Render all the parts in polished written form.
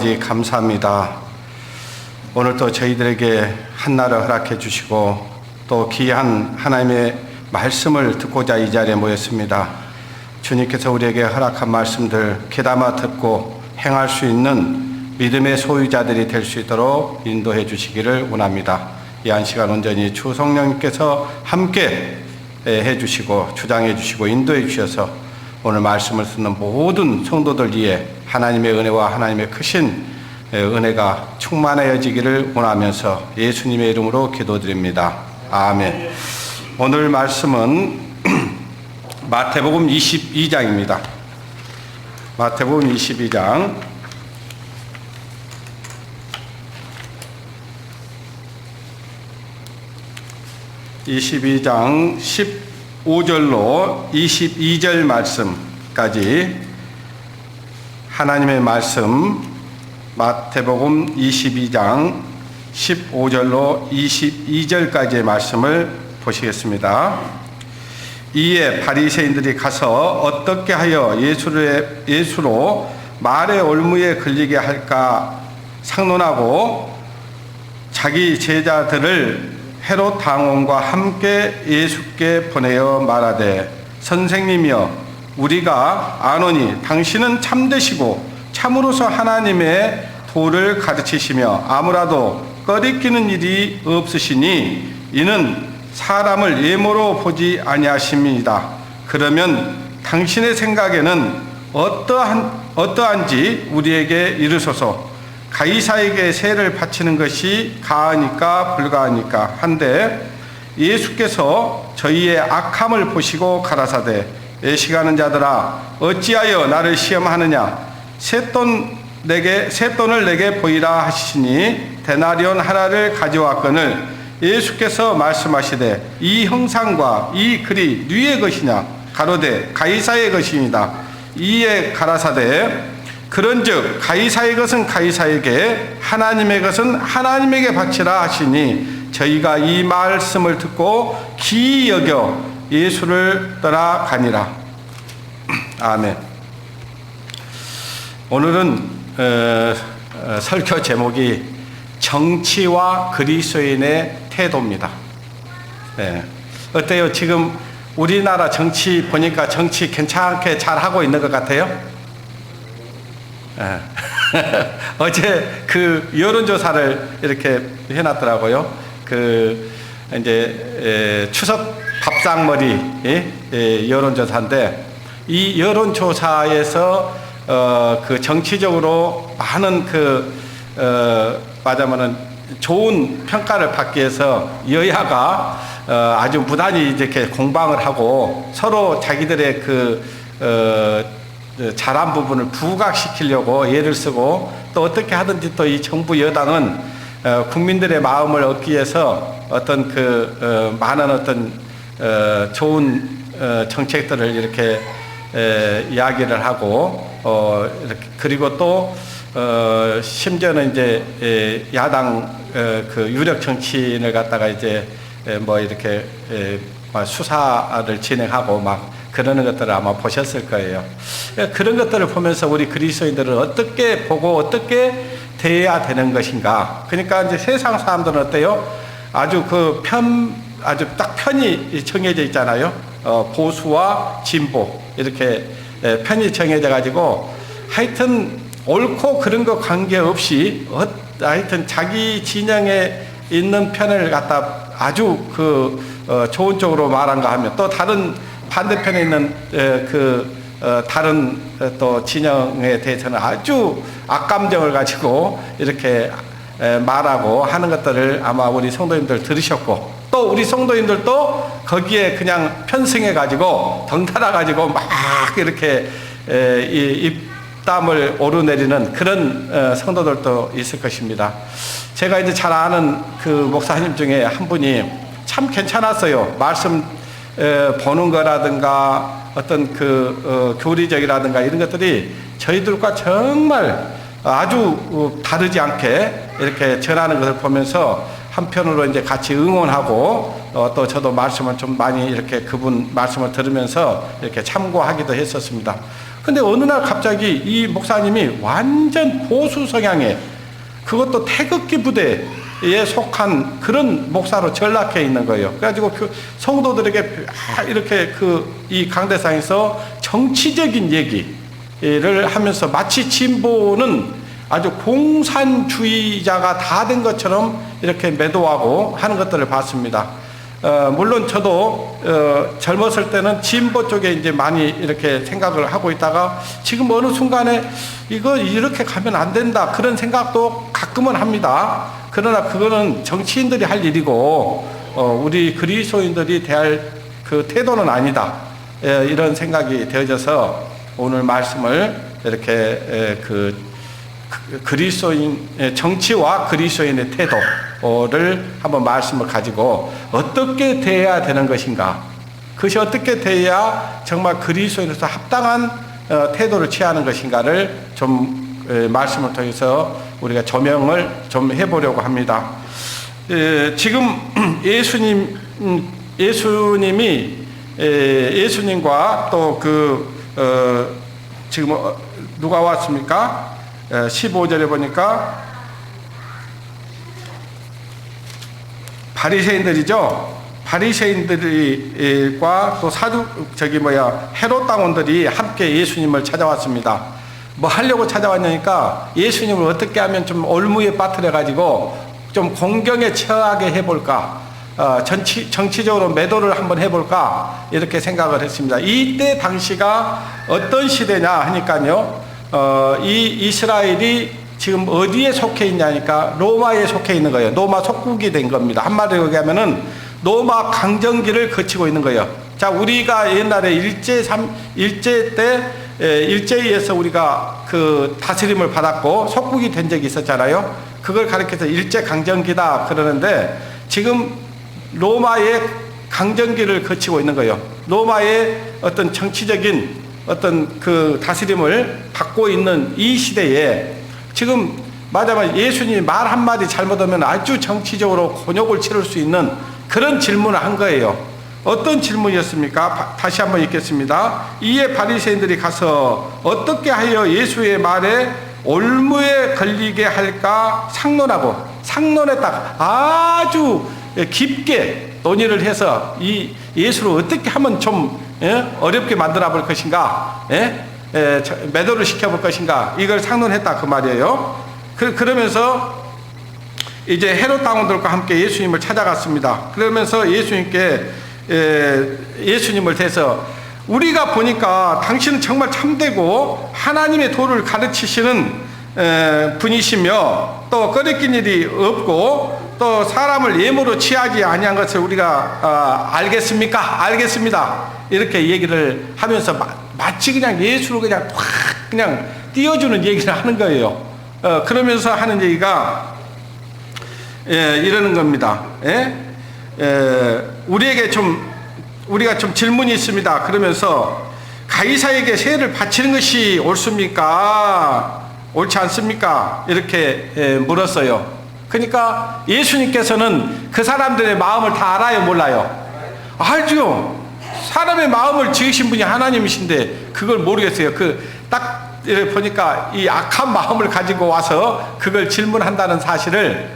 아버지 감사합니다. 오늘 또 저희들에게 한날을 허락해 주시고 또 귀한 하나님의 말씀을 듣고자 이 자리에 모였습니다. 주님께서 우리에게 허락한 말씀들 귀담아 듣고 행할 수 있는 믿음의 소유자들이 될 수 있도록 인도해 주시기를 원합니다. 이 한 시간 온전히 주 성령님께서 함께 해 주시고 주장해 주시고 인도해 주셔서 오늘 말씀을 듣는 모든 성도들 위해 하나님의 은혜와 하나님의 크신 은혜가 충만해지기를 원하면서 예수님의 이름으로 기도드립니다. 아멘. 오늘 말씀은 마태복음 22장입니다. 마태복음 22장 15절로 22절 말씀까지 하나님의 말씀 마태복음 22장 15절로 22절까지의 말씀을 보시겠습니다. 이에 바리새인들이 가서 어떻게 하여 예수로 말의 올무에 걸리게 할까 상논하고 자기 제자들을 헤롯 왕과 함께 예수께 보내어 말하되 선생님이여 우리가 아노니 당신은 참되시고 참으로서 하나님의 도를 가르치시며 아무라도 꺼리끼는 일이 없으시니 이는 사람을 예모로 보지 아니하심이다. 그러면 당신의 생각에는 어떠한지 우리에게 이르소서. 가이사에게 세를 바치는 것이 가하니까 불가하니까 한데 예수께서 저희의 악함을 보시고 가라사대 애식하는 자들아 어찌하여 나를 시험하느냐 셋돈을 내게 보이라 하시니 데나리온 하나를 가져왔거늘 예수께서 말씀하시되 이 형상과 이 글이 누구의 것이냐 가로되 가이사의 것이니이다. 이에 가라사대 그런즉 가이사의 것은 가이사에게 하나님의 것은 하나님에게 바치라 하시니 저희가 이 말씀을 듣고 기이 여겨 예수를 떠나가니라. 아멘. 오늘은 설교 제목이 정치와 그리스도인의 태도입니다. 네. 어때요? 지금 우리나라 정치 보니까 정치 괜찮게 잘하고 있는 것 같아요? 어제 그 여론조사를 이렇게 해놨더라고요. 이제 추석 밥상머리 여론조사인데 이 여론조사에서 그 정치적으로 많은 말하자면은 좋은 평가를 받기 위해서 여야가 아주 무단히 이렇게 공방을 하고 서로 자기들의 잘한 부분을 부각시키려고 애를 쓰고 또 어떻게 하든지 또 이 정부 여당은 국민들의 마음을 얻기 위해서 어떤 많은 좋은 정책들을 이렇게 이야기를 하고 이렇게 그리고 또 심지어는 이제 야당 유력 정치인을 갖다가 이제 뭐 이렇게 수사를 진행하고 막 그러는 것들을 아마 보셨을 거예요. 그런 것들을 보면서 우리 그리스도인들은 어떻게 보고 어떻게 대해야 되는 것인가. 그러니까 이제 세상 사람들은 어때요? 아주 아주 딱 편이 정해져 있잖아요. 보수와 진보 이렇게 편이 정해져 가지고 하여튼 옳고 그런 거 관계없이 하여튼 자기 진영에 있는 편을 갖다 아주 좋은 쪽으로 말한가 하면 또 다른 반대편에 있는 다른 또 진영에 대해서는 아주 악감정을 가지고 이렇게 말하고 하는 것들을 아마 우리 성도님들 들으셨고 또 우리 성도님들도 거기에 그냥 편승해 가지고 덩달아 가지고 막 이렇게 입담을 오르내리는 그런 성도들도 있을 것입니다. 제가 이제 잘 아는 그 목사님 중에 한 분이 참 괜찮았어요. 말씀 보는 거라든가 어떤 교리적이라든가 이런 것들이 저희들과 정말 아주 다르지 않게 이렇게 전하는 것을 보면서 한편으로 이제 같이 응원하고 또 저도 말씀을 좀 많이 이렇게 그분 말씀을 들으면서 이렇게 참고하기도 했었습니다. 근데 어느 날 갑자기 이 목사님이 완전 보수 성향의, 그것도 태극기 부대에 속한 그런 목사로 전락해 있는 거예요. 그래가지고 성도들에게 이렇게 이 강대상에서 정치적인 얘기를 하면서 마치 진보는 아주 공산주의자가 다 된 것처럼 이렇게 매도하고 하는 것들을 봤습니다. 물론 저도 젊었을 때는 진보 쪽에 이제 많이 이렇게 생각을 하고 있다가 지금 어느 순간에 이거 이렇게 가면 안 된다 그런 생각도 가끔은 합니다. 그러나 그거는 정치인들이 할 일이고 우리 그리스도인들이 대할 그 태도는 아니다. 이런 생각이 되어져서 오늘 말씀을 이렇게 그리스도인 정치와 그리스도인의 태도를 한번 말씀을 가지고 어떻게 대해야 되는 것인가, 그것이 어떻게 대해야 정말 그리스도인으로서 합당한 태도를 취하는 것인가를 좀 말씀을 통해서 우리가 조명을 좀 해보려고 합니다. 지금 예수님과 또 지금 누가 왔습니까? 15절에 보니까 바리새인들이죠. 바리새인들과 또 헤롯 당원들이 함께 예수님을 찾아왔습니다. 뭐 하려고 찾아왔냐니까 예수님을 어떻게 하면 좀 올무에 빠뜨려 가지고 좀 공경에 처하게 해볼까, 정치적으로 매도를 한번 해볼까 이렇게 생각을 했습니다. 이때 당시가 어떤 시대냐 하니까요, 이 이스라엘이 지금 어디에 속해 있냐니까 로마에 속해 있는 거예요. 로마 속국이 된 겁니다. 한마디로 얘기하면은 로마 강점기를 거치고 있는 거예요. 자, 우리가 옛날에 일제에 의해서 우리가 그 다스림을 받았고 속국이 된 적이 있었잖아요. 그걸 가리켜서 일제 강점기다 그러는데 지금 로마의 강점기를 거치고 있는 거예요. 로마의 어떤 정치적인 어떤 그 다스림을 받고 있는 이 시대에 지금 맞아만 예수님이 말 한마디 잘못하면 아주 정치적으로 곤욕을 치를 수 있는 그런 질문을 한 거예요. 어떤 질문이었습니까? 다시 한번 읽겠습니다. 이에 바리새인들이 가서 어떻게 하여 예수의 말에 올무에 걸리게 할까 상론했다. 아주 깊게 논의를 해서 이 예수를 어떻게 하면 좀 어렵게 만들어 볼 것인가, 매도를 시켜볼 것인가, 이걸 상론했다 그 말이에요. 그러면서 이제 헤롯 당원들과 함께 예수님을 찾아갔습니다. 그러면서 예수님을 대해서 우리가 보니까 당신은 정말 참되고 하나님의 도를 가르치시는 분이시며 또 꺼리낀 일이 없고 또 사람을 예물로 취하지 아니한 것을 우리가 알겠습니까? 알겠습니다. 이렇게 얘기를 하면서 마치 그냥 예수를 그냥 띄워주는 얘기를 하는 거예요. 그러면서 하는 얘기가 이러는 겁니다. 우리가 좀 질문이 있습니다. 그러면서 가이사에게 세를 바치는 것이 옳습니까? 옳지 않습니까? 이렇게 물었어요. 그러니까 예수님께서는 그 사람들의 마음을 다 알아요, 몰라요? 알죠. 사람의 마음을 지으신 분이 하나님이신데 그걸 모르겠어요. 딱 보니까 이 악한 마음을 가지고 와서 그걸 질문한다는 사실을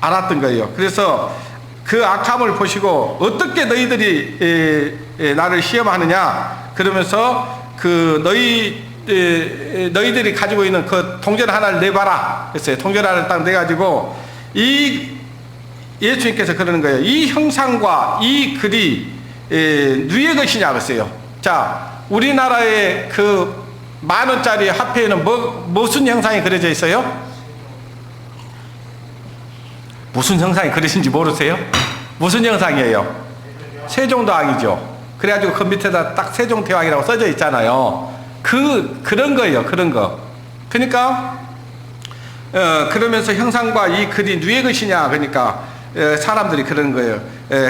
알았던 거예요. 그래서 그 악함을 보시고 어떻게 너희들이 나를 시험하느냐 그러면서 너희들이 가지고 있는 그 동전 하나를 내봐라 그랬어요. 동전 하나를 딱 내가지고 예수님께서 그러는 거예요. 이 형상과 이 글이 누구의 것이냐 그랬어요. 자, 우리나라의 그 10,000원짜리 화폐에는 무슨 형상이 그려져 있어요? 무슨 형상이 그려진지 모르세요? 무슨 형상이에요? 세종대왕이죠. 그래가지고 그 밑에다 딱 세종대왕이라고 써져 있잖아요. 그런 거예요. 그런 거. 그러니까 그러면서 형상과 이 글이 누구의 것이냐 그러니까 사람들이 그러는 거예요.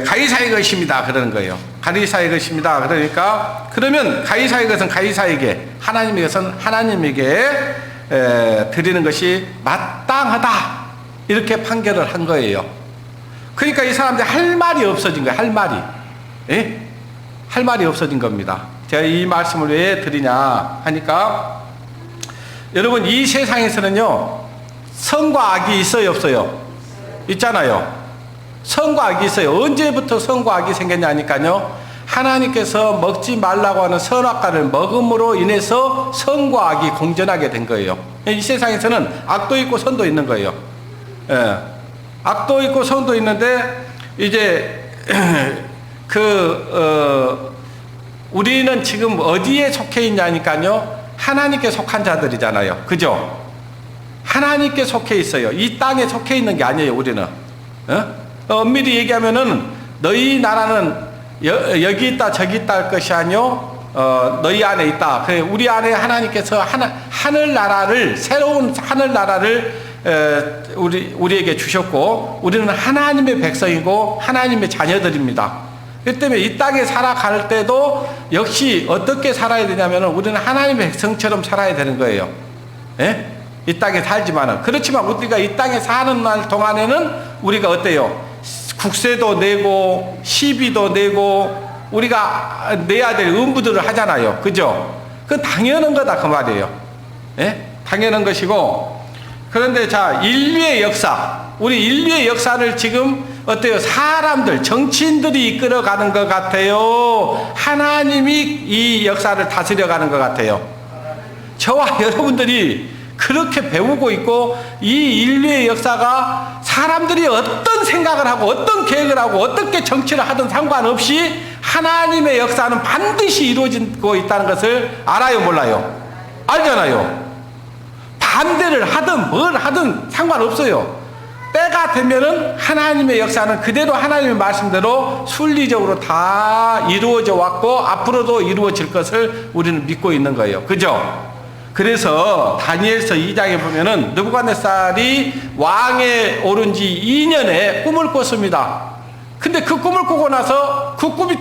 가이사의 것입니다. 그러는 거예요. 가이사의 것입니다. 그러니까 그러면 가이사의 것은 가이사에게, 하나님의 것은 하나님에게 드리는 것이 마땅하다. 이렇게 판결을 한 거예요. 그러니까 이 사람들이 할 말이 없어진 거예요. 할 말이. 할 말이 없어진 겁니다. 제가 이 말씀을 왜 드리냐 하니까, 여러분 이 세상에서는요 선과 악이 있어요 없어요? 있잖아요. 선과 악이 있어요. 언제부터 선과 악이 생겼냐니까요, 하나님께서 먹지 말라고 하는 선악과를 먹음으로 인해서 선과 악이 공존하게 된 거예요. 이 세상에서는 악도 있고 선도 있는 거예요. 예. 악도 있고 선도 있는데, 이제 우리는 지금 어디에 속해 있냐니까요, 하나님께 속한 자들이잖아요. 그죠? 하나님께 속해 있어요. 이 땅에 속해 있는 게 아니에요, 우리는. 엄밀히 얘기하면은 너희 나라는 여기 있다 저기 있다 할 것이 아니요, 너희 안에 있다. 그래, 우리 안에 하나님께서 하늘나라를, 새로운 하늘나라를 우리에게 주셨고, 우리는 하나님의 백성이고 하나님의 자녀들입니다. 그 때문에 이 땅에 살아갈 때도 역시 어떻게 살아야 되냐면, 우리는 하나님의 백성처럼 살아야 되는 거예요. 예? 이 땅에 살지만은. 그렇지만 우리가 이 땅에 사는 날 동안에는 우리가 어때요? 국세도 내고 시비도 내고 우리가 내야 될 의무들을 하잖아요. 그죠? 그건 당연한 거다 그 말이에요. 예? 당연한 것이고, 그런데 자, 인류의 역사, 우리 인류의 역사를 지금 어때요? 사람들, 정치인들이 이끌어가는 것 같아요? 하나님이 이 역사를 다스려가는 것 같아요? 저와 여러분들이 그렇게 배우고 있고, 이 인류의 역사가 사람들이 어떤 생각을 하고 어떤 계획을 하고 어떻게 정치를 하든 상관없이 하나님의 역사는 반드시 이루어지고 있다는 것을 알아요 몰라요? 알잖아요. 반대를 하든 뭘 하든 상관없어요. 때가 되면은 하나님의 역사는 그대로 하나님의 말씀대로 순리적으로 다 이루어져 왔고 앞으로도 이루어질 것을 우리는 믿고 있는 거예요. 그죠? 그래서 다니엘서 2장에 보면은 느부갓네살이 왕에 오른 지 2년에 꿈을 꿨습니다. 근데 그 꿈을 꾸고 나서 그 꿈이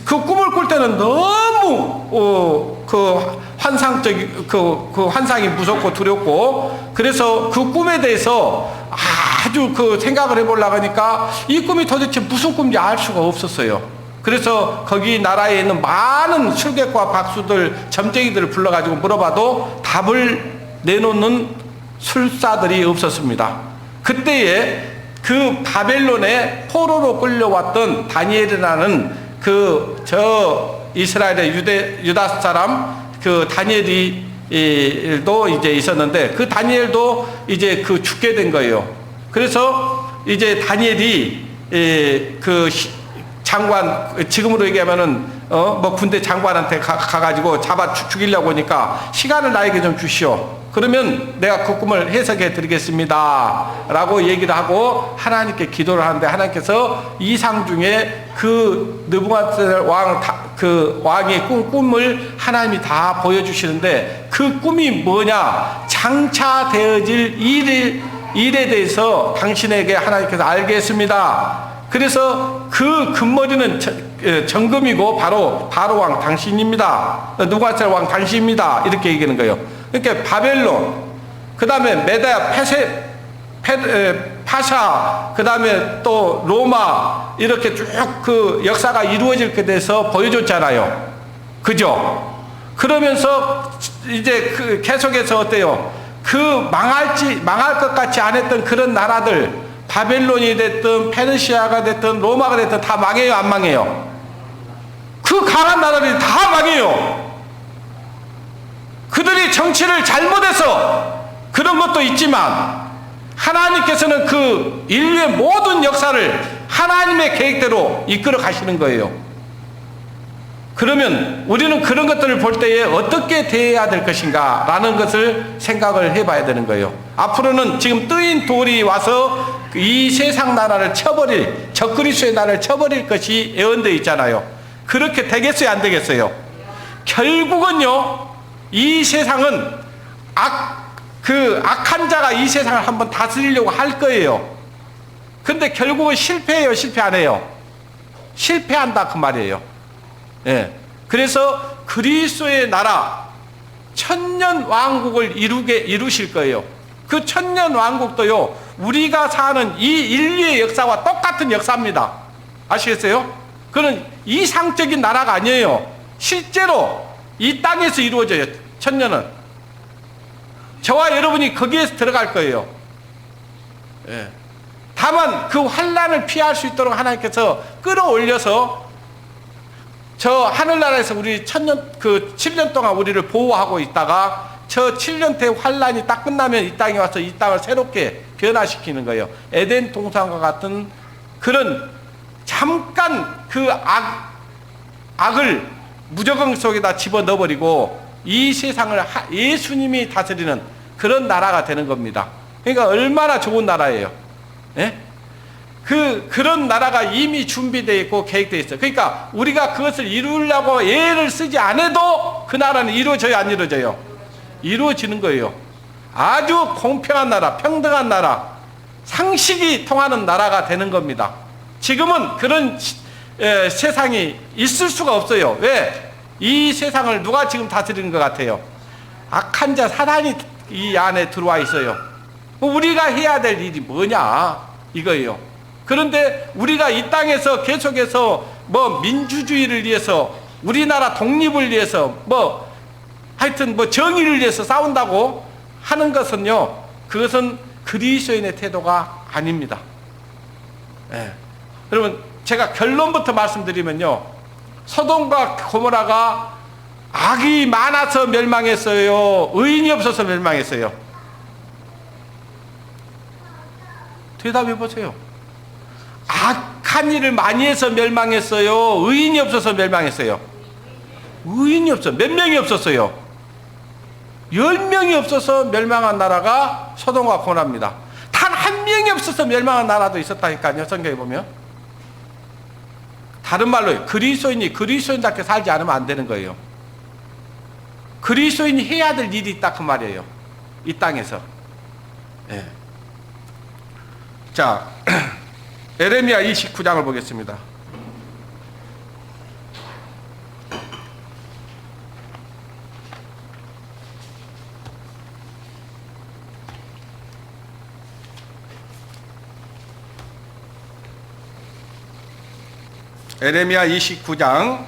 그 꿈을 꿀 때는 너무 그 환상이 무섭고 두렵고, 그래서 그 꿈에 대해서 아주 생각을 해보려고 하니까 이 꿈이 도대체 무슨 꿈인지 알 수가 없었어요. 그래서 거기 나라에 있는 많은 술객과 박수들, 점쟁이들을 불러가지고 물어봐도 답을 내놓는 술사들이 없었습니다. 그때에 그 바벨론의 포로로 끌려왔던 다니엘이라는 이스라엘의 유다 사람 다니엘도 이제 있었는데, 그 다니엘도 이제 죽게 된 거예요. 그래서 이제 다니엘이 장관, 지금으로 얘기하면은 군대 장관한테 가가지고 잡아 죽이려고 하니까 시간을 나에게 좀 주시오. 그러면 내가 그 꿈을 해석해 드리겠습니다 라고 얘기를 하고 하나님께 기도를 하는데, 하나님께서 이상 중에 느부갓네살 왕의 꿈을 하나님이 다 보여주시는데, 그 꿈이 뭐냐, 장차 되어질 일에 대해서 당신에게 하나님께서 알게 했습니다. 그래서 그 금머리는 정금이고 바로 왕 당신입니다. 느부갓네살 왕 당신입니다. 이렇게 얘기하는 거예요. 그러니까 바벨론, 그 다음에 메다야, 파샤, 그 다음에 또 로마, 이렇게 쭉 역사가 이루어질 게 돼서 보여줬잖아요. 그죠? 그러면서 이제 계속해서 어때요? 망할 것 같이 안 했던 그런 나라들, 바벨론이 됐든 페르시아가 됐든 로마가 됐든 다 망해요 안 망해요? 그 강한 나라들이 다 망해요. 그들이 정치를 잘못해서 그런 것도 있지만, 하나님께서는 그 인류의 모든 역사를 하나님의 계획대로 이끌어 가시는 거예요. 그러면 우리는 그런 것들을 볼 때에 어떻게 대해야 될 것인가 라는 것을 생각을 해봐야 되는 거예요. 앞으로는 지금 뜨인 돌이 와서 이 세상 나라를 쳐버릴, 적그리스도의 나라를 쳐버릴 것이 예언되어 있잖아요. 그렇게 되겠어요 안 되겠어요? 결국은요, 이 세상은 악한 자가 이 세상을 한번 다스리려고 할 거예요. 근데 결국은 실패해요 실패 안 해요? 실패한다 그 말이에요. 예. 그래서 그리스도의 나라 천년 왕국을 이루실 거예요. 그 천년 왕국도요, 우리가 사는 이 인류의 역사와 똑같은 역사입니다. 아시겠어요? 그건 이상적인 나라가 아니에요. 실제로 이 땅에서 이루어져요. 천년은. 저와 여러분이 거기에서 들어갈 거예요. 예. 다만 그 환난을 피할 수 있도록 하나님께서 끌어올려서 저 하늘나라에서 우리 7년 동안 우리를 보호하고 있다가 저 7년 때 환난이 딱 끝나면 이 땅에 와서 이 땅을 새롭게 변화시키는 거예요. 에덴 동산과 같은 그런 잠깐 그 악을 무저강 속에다 집어넣어버리고 이 세상을 예수님이 다스리는 그런 나라가 되는 겁니다. 그러니까 얼마나 좋은 나라예요. 예? 그런 나라가 이미 준비되어 있고 계획되어 있어요. 그러니까 우리가 그것을 이루려고 애를 쓰지 않아도 그 나라는 이루어져요, 안 이루어져요? 이루어지는 거예요. 아주 공평한 나라, 평등한 나라, 상식이 통하는 나라가 되는 겁니다. 지금은 그런 세상이 있을 수가 없어요. 왜? 이 세상을 누가 지금 다스리는 것 같아요? 악한 자 사단이 이 안에 들어와 있어요. 우리가 해야 될 일이 뭐냐 이거예요. 그런데 우리가 이 땅에서 계속해서 뭐 민주주의를 위해서 우리나라 독립을 위해서 뭐 하여튼 뭐 정의를 위해서 싸운다고 하는 것은요, 그것은 그리스도인의 태도가 아닙니다. 예. 여러분, 제가 결론부터 말씀드리면요, 소돔과 고모라가 악이 많아서 멸망했어요? 의인이 없어서 멸망했어요? 대답해 보세요. 악한 일을 많이 해서 멸망했어요? 의인이 없어서 멸망했어요? 의인이 없어. 몇 명이 없었어요? 10명이 없어서 멸망한 나라가 소돔과 고모라입니다. 단 한 명이 없어서 멸망한 나라도 있었다니까요. 성경에 보면. 다른 말로 그리스도인이 그리스도인답게 살지 않으면 안 되는 거예요. 그리스도인이 해야 될 일이 있다 그 말이에요. 이 땅에서. 예. 자, 에레미야 29장을 보겠습니다. 에레미야 29장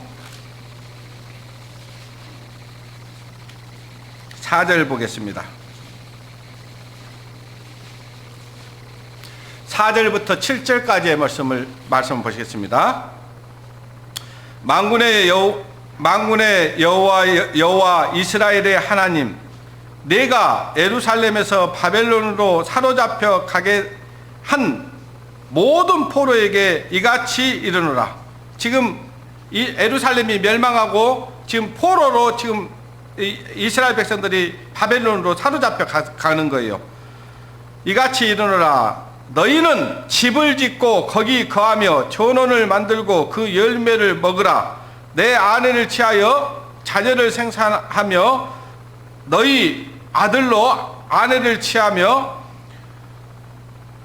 4절 보겠습니다. 4절부터 7절까지의 말씀을 보시겠습니다. 만군의 여호와 이스라엘의 하나님, 내가 예루살렘에서 바벨론으로 사로잡혀 가게 한 모든 포로에게 이같이 이르노라. 지금 이 예루살렘이 멸망하고 지금 포로로 지금 이스라엘 백성들이 바벨론으로 사로잡혀 가는 거예요. 이같이 이르노라. 너희는 집을 짓고 거기 거하며 전원을 만들고 그 열매를 먹으라. 내 아내를 취하여 자녀를 생산하며 너희 아들로 아내를 취하며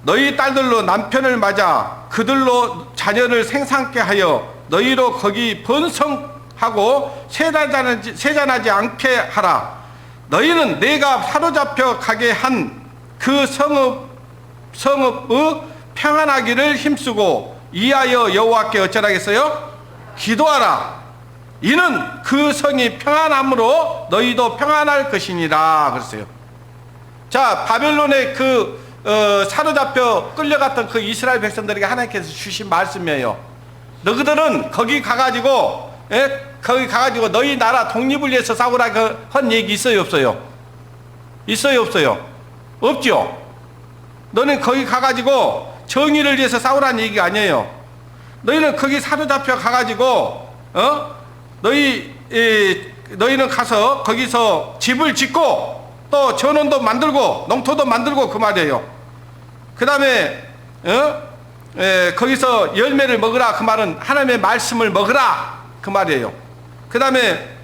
너희 딸들로 남편을 맞아 그들로 자녀를 생산케 하여 너희로 거기 번성하고 세잔하지 않게 하라. 너희는 내가 사로잡혀 가게 한 그 성읍의 평안하기를 힘쓰고 이하여 여호와께 어쩌라겠어요? 기도하라. 이는 그 성이 평안함으로 너희도 평안할 것이니라 그랬어요. 자, 바벨론의 사로잡혀 끌려갔던 그 이스라엘 백성들에게 하나님께서 주신 말씀이에요. 너희들은 거기 가가지고 너희 나라 독립을 위해서 싸우라 한 얘기 있어요, 없어요? 있어요, 없어요? 없죠. 너는 거기 가가지고 정의를 위해서 싸우라는 얘기가 아니에요. 너희는 거기 사로잡혀 가가지고 너희는 가서 거기서 집을 짓고 또 전원도 만들고 농토도 만들고 그 말이에요. 그 다음에 거기서 열매를 먹으라. 그 말은 하나님의 말씀을 먹으라 그 말이에요. 그 다음에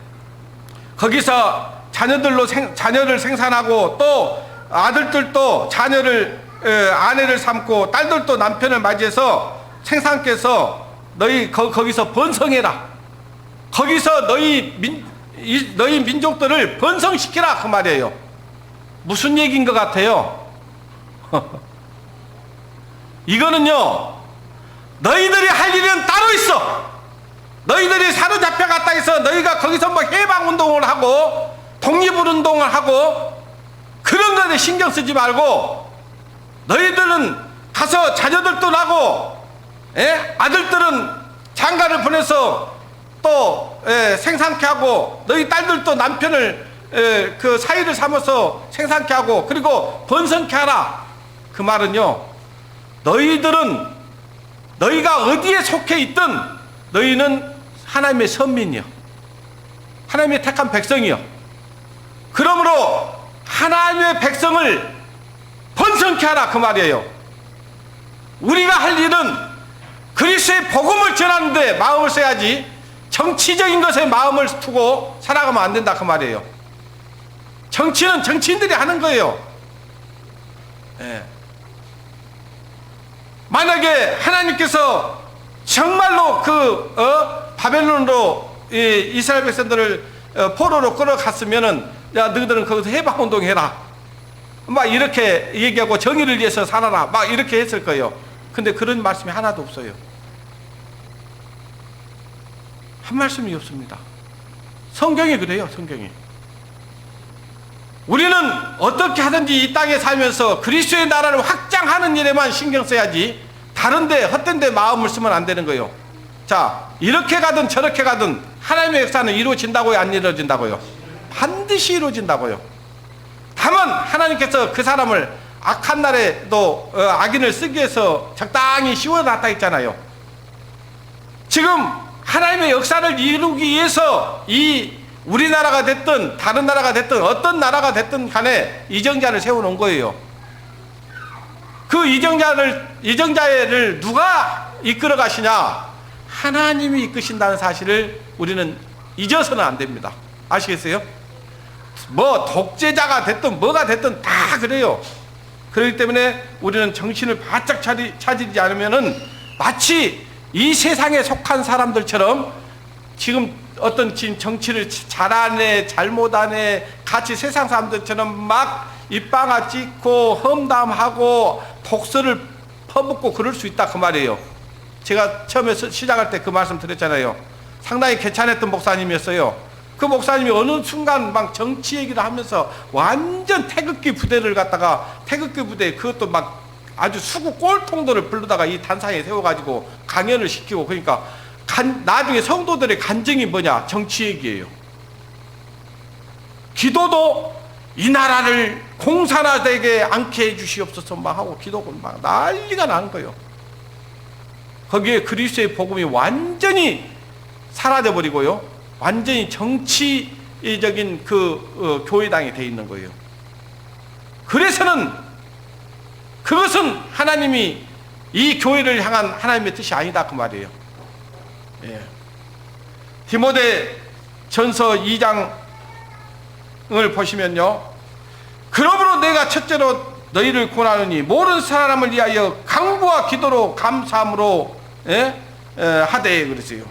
거기서 자녀를 생산하고 또 아들들도 아내를 삼고 딸들도 남편을 맞이해서 생산께서 너희 거기서 번성해라. 거기서 너희 민족들을 번성시키라 그 말이에요. 무슨 얘기인 것 같아요? 이거는요, 너희들이 할 일은 따로 있어. 너희들이 사로잡혀 갔다 해서 너희가 거기서 뭐 해방운동을 하고 독립운동을 하고 그런 거에 신경 쓰지 말고 너희들은 가서 자녀들도 낳고 아들들은 장가를 보내서 또 생산케 하고 너희 딸들도 남편을 그 사위를 삼아서 생산케 하고 그리고 번성케 하라. 그 말은요, 너희들은 너희가 어디에 속해 있든 너희는 하나님의 선민이요, 하나님의 택한 백성이요. 그러므로 하나님의 백성을 번성케 하라 그 말이에요. 우리가 할 일은 그리스도의 복음을 전하는데 마음을 써야지 정치적인 것에 마음을 두고 살아가면 안 된다 그 말이에요. 정치는 정치인들이 하는 거예요. 만약에 하나님께서 정말로 바벨론으로 이스라엘 백성들을 포로로 끌어갔으면은 야 너희들은 거기서 해방운동 해라 막 이렇게 얘기하고 정의를 위해서 살아라 막 이렇게 했을 거예요. 근데 그런 말씀이 하나도 없어요. 한 말씀이 없습니다. 성경이 그래요. 성경이. 우리는 어떻게 하든지 이 땅에 살면서 그리스도의 나라를 확장하는 일에만 신경 써야지 다른데 헛된 데 마음을 쓰면 안 되는 거예요. 자, 이렇게 가든 저렇게 가든 하나님의 역사는 이루어진다고요? 안 이루어진다고요? 반드시 이루어진다고요. 다만 하나님께서 그 사람을 악한 날에도 악인을 쓰기 위해서 적당히 씌워놨다 했잖아요. 지금 하나님의 역사를 이루기 위해서 이 우리나라가 됐든 다른 나라가 됐든 어떤 나라가 됐든 간에 이정자를 세워놓은 거예요. 그 이정자를 누가 이끌어 가시냐? 하나님이 이끄신다는 사실을 우리는 잊어서는 안 됩니다. 아시겠어요? 뭐 독재자가 됐든 뭐가 됐든 다 그래요. 그렇기 때문에 우리는 정신을 바짝 차리지 않으면은 마치 이 세상에 속한 사람들처럼 지금 어떤 지금 정치를 잘하네 잘못하네 같이 세상 사람들처럼 막 입방아 찍고 험담하고 독서를 퍼붓고 그럴 수 있다 그 말이에요. 제가 처음에 시작할 때 그 말씀 드렸잖아요. 상당히 괜찮았던 목사님이었어요. 그 목사님이 어느 순간 막 정치 얘기를 하면서 완전 태극기 부대를 갖다가 태극기 부대 그것도 막 아주 수구 꼴통들을 부르다가 이 단상에 세워가지고 강연을 시키고 그러니까 나중에 성도들의 간증이 뭐냐? 정치 얘기예요. 기도도 이 나라를 공산화되게 않게 해주시옵소서 막 하고 기도고 막 난리가 난 거예요. 거기에 그리스도의 복음이 완전히 사라져 버리고요. 완전히 정치적인 교회당이 돼 있는 거예요. 그래서는 그것은 하나님이 이 교회를 향한 하나님의 뜻이 아니다 그 말이에요. 예. 디모데 전서 2장을 보시면요. 그러므로 내가 첫째로 너희를 권하노니 모든 사람을 위하여 강구와 기도로 감사함으로 하되 그랬어요.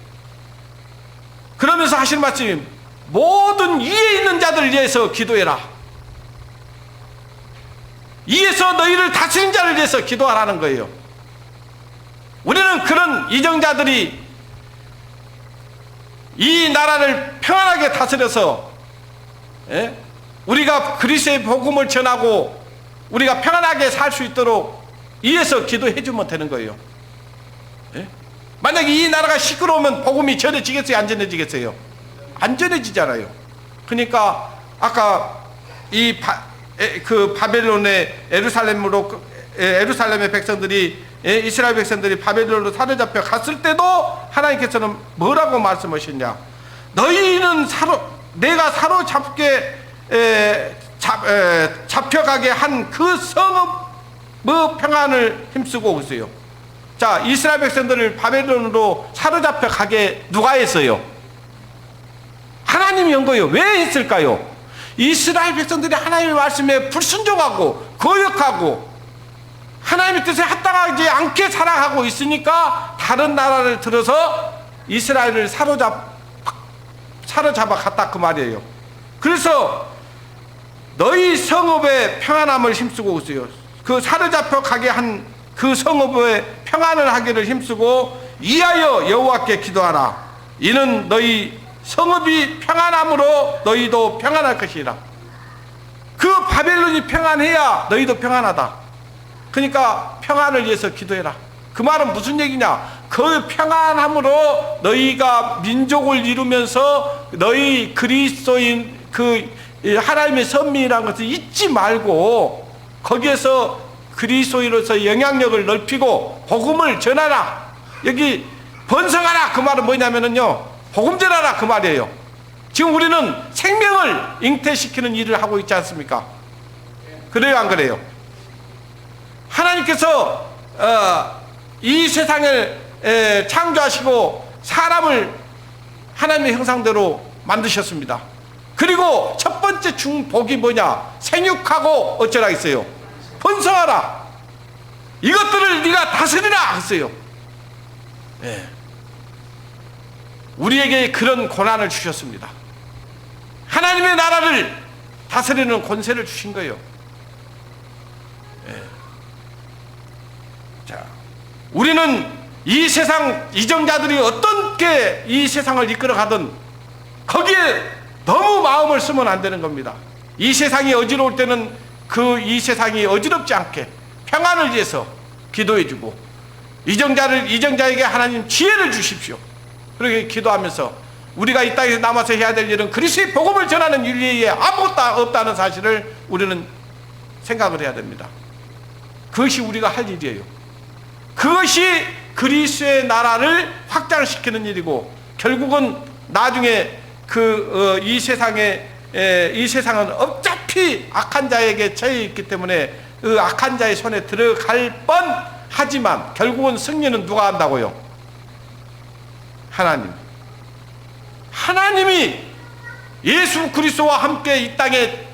그러면서 하시는 말씀이 모든 위에 있는 자들을 위해서 기도해라. 위에서 너희를 다스린 자를 위해서 기도하라는 거예요. 우리는 그런 이정자들이 이 나라를 평안하게 다스려서 우리가 그리스도의 복음을 전하고 우리가 평안하게 살 수 있도록 위에서 기도해 주면 되는 거예요. 만약에 이 나라가 시끄러우면 복음이 전해지겠어요? 안 전해지겠어요? 안 전해지잖아요. 그러니까 아까 그 바벨론의 에루살렘의 백성들이 이스라엘 백성들이 바벨론으로 사로잡혀 갔을 때도 하나님께서는 뭐라고 말씀하셨냐? 너희는 내가 사로잡게 잡혀가게 한 그 성읍의 평안을 힘쓰고 오세요. 자, 이스라엘 백성들을 바벨론으로 사로잡혀 가게 누가 했어요? 하나님이 한 거예요. 왜 했을까요? 이스라엘 백성들이 하나님의 말씀에 불순종하고 거역하고 하나님의 뜻에 합당하지 않게 살아가고 있으니까 다른 나라를 들어서 이스라엘을 사로잡아 갔다 그 말이에요. 그래서 너희 성읍의 평안함을 힘쓰고 오세요. 그 사로잡혀 가게 한 그 성읍의 평안을 하기를 힘쓰고 이하여 여호와께 기도하라. 이는 너희 성읍이 평안함으로 너희도 평안할 것이라. 그 바벨론이 평안해야 너희도 평안하다. 그러니까 평안을 위해서 기도해라. 그 말은 무슨 얘기냐? 그 평안함으로 너희가 민족을 이루면서 너희 그리스도인 그 하나님의 선민이라는 것을 잊지 말고 거기에서 그리스도인으로서 영향력을 넓히고 복음을 전하라. 여기 번성하라 그 말은 뭐냐면요, 복음 전하라 그 말이에요. 지금 우리는 생명을 잉태시키는 일을 하고 있지 않습니까? 그래요 안 그래요? 하나님께서 이 세상을 창조하시고 사람을 하나님의 형상대로 만드셨습니다. 그리고 첫 번째 중복이 뭐냐? 생육하고 어쩌라 했어요? 번성하라. 이것들을 네가 다스리라 했어요. 네. 우리에게 그런 권한을 주셨습니다. 하나님의 나라를 다스리는 권세를 주신 거예요. 네. 자, 우리는 이 세상 이정자들이 어떻게 이 세상을 이끌어가든 거기에 너무 마음을 쓰면 안 되는 겁니다. 이 세상이 어지러울 때는 이 세상이 어지럽지 않게 평안을 위해서 기도해주고, 이정자에게 하나님 지혜를 주십시오. 그렇게 기도하면서 우리가 이 땅에서 남아서 해야 될 일은 그리스도의 복음을 전하는 일 외에 아무것도 없다는 사실을 우리는 생각을 해야 됩니다. 그것이 우리가 할 일이에요. 그것이 그리스도의 나라를 확장시키는 일이고, 결국은 나중에 이 세상은 어차피 악한 자에게 처해 있기 때문에 그 악한 자의 손에 들어갈 뻔하지만 결국은 승리는 누가 한다고요? 하나님이 예수 그리스도와 함께 이 땅에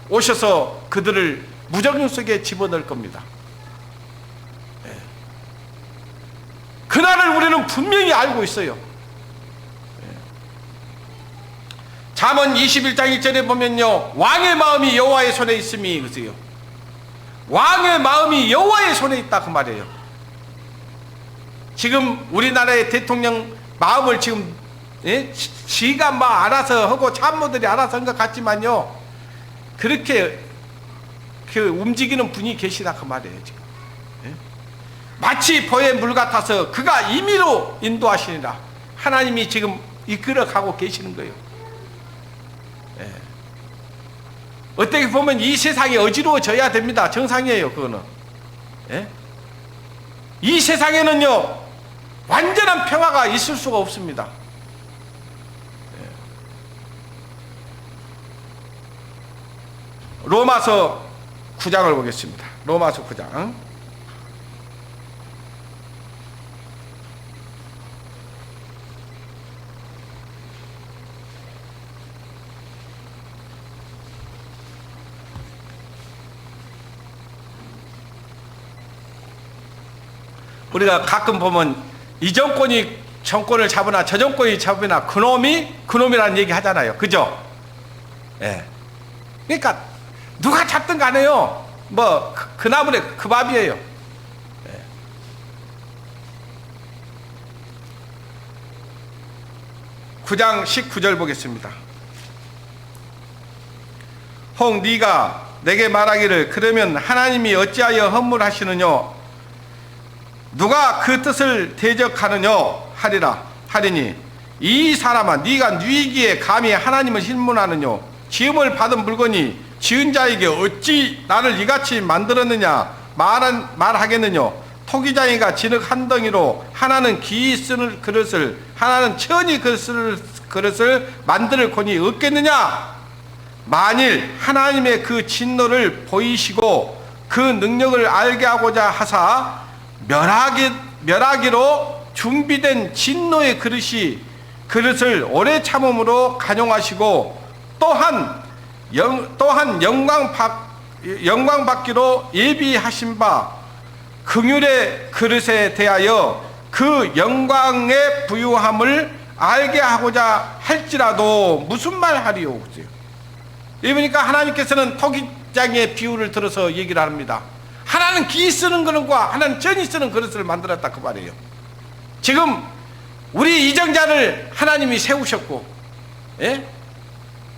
오셔서 그들을 무적용 속에 집어넣을 겁니다. 그날을 우리는 분명히 알고 있어요. 잠언 21장 1절에 보면요, 왕의 마음이 여호와의 손에 있음이 그래요. 왕의 마음이 여호와의 손에 있다 그 말이에요. 지금 우리나라의 대통령 마음을 지금 지가 막 알아서 하고 참모들이 알아서 한 것 같지만요, 그렇게 움직이는 분이 계시다 그 말이에요. 지금 마치 보의 물 같아서 그가 임의로 인도하시니라. 하나님이 지금 이끌어가고 계시는 거예요. 어떻게 보면 이 세상이 어지러워져야 됩니다. 정상이에요. 그거는. 이 세상에는요 완전한 평화가 있을 수가 없습니다. 로마서 9장을 보겠습니다. 로마서 9장. 우리가 가끔 보면 이 정권이 정권을 잡으나 저 정권이 잡으나 그놈이라는 얘기 하잖아요. 그죠? 예. 그러니까 누가 잡든 간에요. 뭐 그 나물에 그 밥이에요. 예. 9장 19절 보겠습니다. 혹 네가 내게 말하기를 그러면 하나님이 어찌하여 허물하시느냐, 누가 그 뜻을 대적하느냐 하리니 이 사람아 네가 누이기에 감히 하나님을 신문하느냐, 지음을 받은 물건이 지은 자에게 어찌 나를 이같이 만들었느냐 말하겠느냐. 토기장이가 진흙 한 덩이로 하나는 기이 쓰는 그릇을 하나는 천이 그릇을 만들거니 없겠느냐. 만일 하나님의 그 진노를 보이시고 그 능력을 알게 하고자 하사 멸하기로 준비된 진노의 그릇을 오래 참음으로 간용하시고 또한 영광 받기로 예비하신 바 긍휼의 그릇에 대하여 그 영광의 부유함을 알게 하고자 할지라도 무슨 말 하리요? 이러니까 하나님께서는 토기장의 비유를 들어서 얘기를 합니다. 하나는 기 쓰는 그릇과 하나는 전이 쓰는 그릇을 만들었다 그 말이에요. 지금 우리 이정자를 하나님이 세우셨고, 예?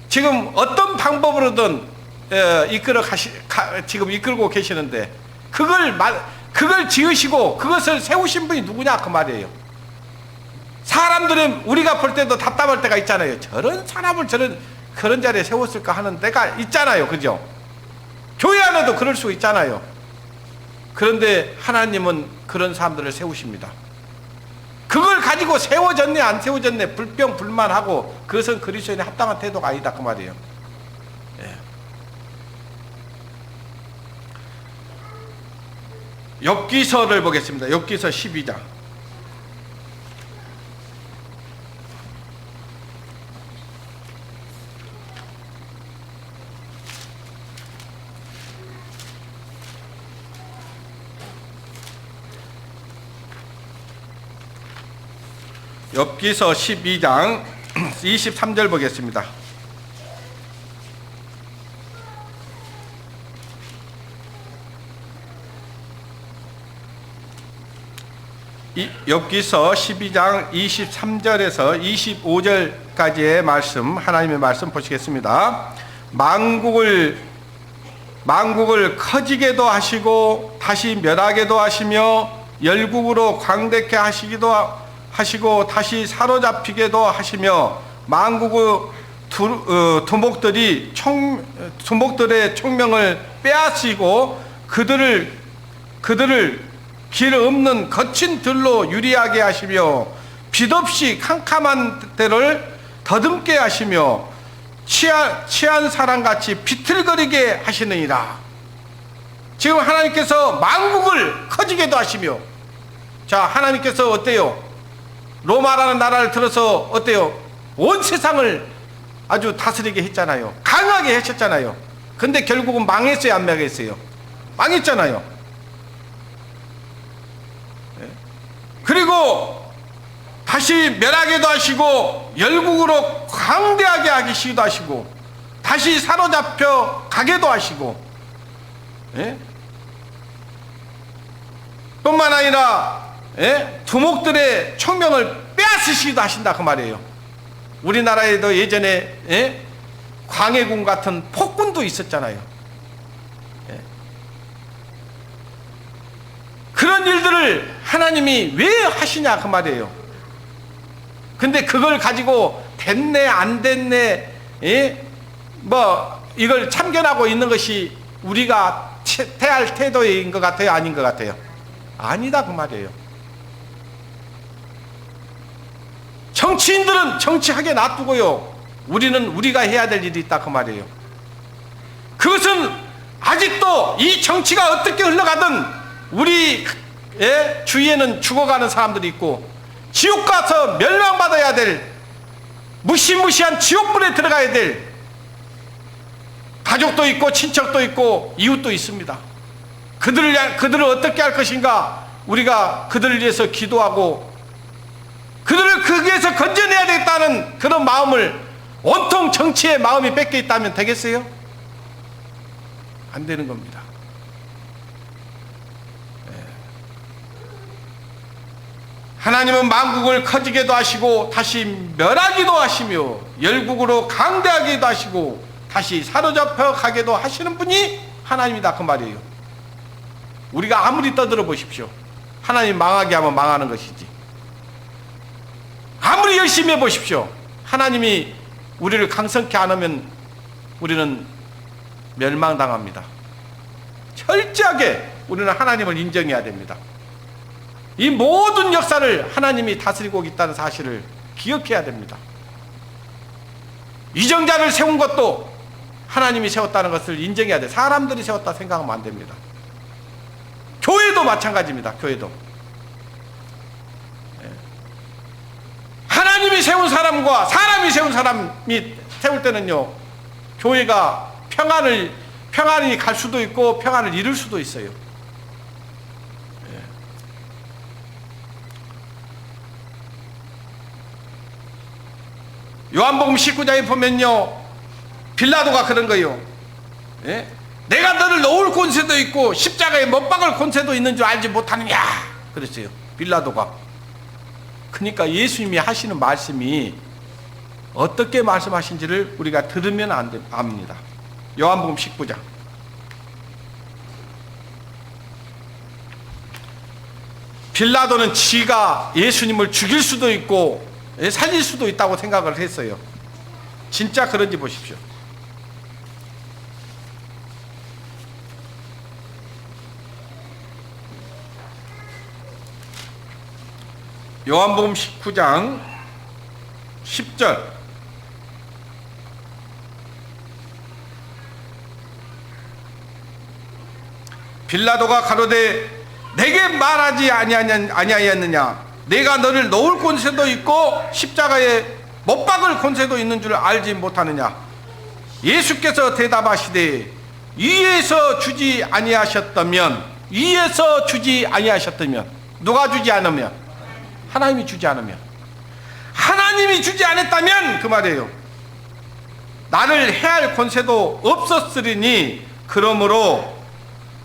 지금 어떤 방법으로든 지금 이끌고 계시는데, 그걸 지으시고 그것을 세우신 분이 누구냐 그 말이에요. 사람들은 우리가 볼 때도 답답할 때가 있잖아요. 저런 사람을 그런 자리에 세웠을까 하는 때가 있잖아요. 그죠? 교회 안에도 그럴 수 있잖아요. 그런데 하나님은 그런 사람들을 세우십니다. 그걸 가지고 세워졌네 안 세워졌네 불평불만하고 그것은 그리스도인의 합당한 태도가 아니다 그 말이에요. 예. 욥기서를 보겠습니다. 욥기서 12장. 욥기서 12장 23절 보겠습니다. 욥기서 12장 23절에서 25절까지의 말씀, 하나님의 말씀 보시겠습니다. 만국을 커지게도 하시고 다시 멸하게도 하시며 열국으로 광대케 하시고 다시 사로잡히게도 하시며 만국의 두목들의 총명을 빼앗으시고 그들을 길 없는 거친 들로 유리하게 하시며 빛없이 캄캄한 데를 더듬게 하시며 취한 사람같이 비틀거리게 하시느니라. 지금 하나님께서 만국을 커지게도 하시며, 자, 하나님께서 어때요? 로마라는 나라를 들어서 어때요? 온 세상을 아주 다스리게 했잖아요. 강하게 하셨잖아요. 근데 결국은 망했어요, 안 망했어요? 망했잖아요. 그리고 다시 멸하게도 하시고 열국으로 광대하게 하시기도 하시고 다시 사로잡혀 가게도 하시고, 예? 뿐만 아니라 두목들의 총명을 빼앗으시기도 하신다 그 말이에요. 우리나라에도 예전에 광해군 같은 폭군도 있었잖아요. 그런 일들을 하나님이 왜 하시냐 그 말이에요. 근데 그걸 가지고 됐네 안 됐네 이걸 참견하고 있는 것이 우리가 태할 태도인 것 같아요, 아닌 것 같아요? 아니다 그 말이에요. 정치인들은 정치하게 놔두고요, 우리는 우리가 해야 될 일이 있다 그 말이에요. 그것은 아직도 이 정치가 어떻게 흘러가든 우리 주위에는 죽어가는 사람들이 있고 지옥 가서 멸망받아야 될 무시무시한 지옥불에 들어가야 될 가족도 있고 친척도 있고 이웃도 있습니다. 그들을 어떻게 할 것인가, 우리가 그들을 위해서 기도하고 그들을 거기에서 건져내야 되겠다는 그런 마음을 온통 정치의 마음이 뺏겨 있다면 되겠어요? 안 되는 겁니다. 하나님은 만국을 커지게도 하시고 다시 멸하기도 하시며 열국으로 강대하기도 하시고 다시 사로잡혀 가게도 하시는 분이 하나님이다 그 말이에요. 우리가 아무리 떠들어 보십시오, 하나님 망하게 하면 망하는 것이지, 아무리 열심히 해보십시오, 하나님이 우리를 강성케 안 하면 우리는 멸망당합니다. 철저하게 우리는 하나님을 인정해야 됩니다. 이 모든 역사를 하나님이 다스리고 있다는 사실을 기억해야 됩니다. 이정자를 세운 것도 하나님이 세웠다는 것을 인정해야 돼. 사람들이 세웠다 생각하면 안 됩니다. 교회도 마찬가지입니다. 교회도 하나님이 세운 사람과 사람이 세운 사람이 세울 때는요, 교회가 평안이 갈 수도 있고 평안을 잃을 수도 있어요. 요한복음 19장에 보면요, 빌라도가 그런 거예요. 내가 너를 놓을 권세도 있고 십자가에 못 박을 권세도 있는 줄 알지 못하느냐 그랬어요, 빌라도가. 그러니까 예수님이 하시는 말씀이 어떻게 말씀하신지를 우리가 들으면 압니다. 요한복음 19장. 빌라도는 지가 예수님을 죽일 수도 있고 살릴 수도 있다고 생각을 했어요. 진짜 그런지 보십시오. 요한복음 19장 10절. 빌라도가 가로되 내게 말하지 아니하였느냐? 내가 너를 놓을 권세도 있고 십자가에 못 박을 권세도 있는 줄 알지 못하느냐? 예수께서 대답하시되 위에서 주지 아니하셨다면 누가 주지 않으면? 하나님이 주지 않으면. 하나님이 주지 않았다면 그 말이에요. 나를 해할 권세도 없었으리니 그러므로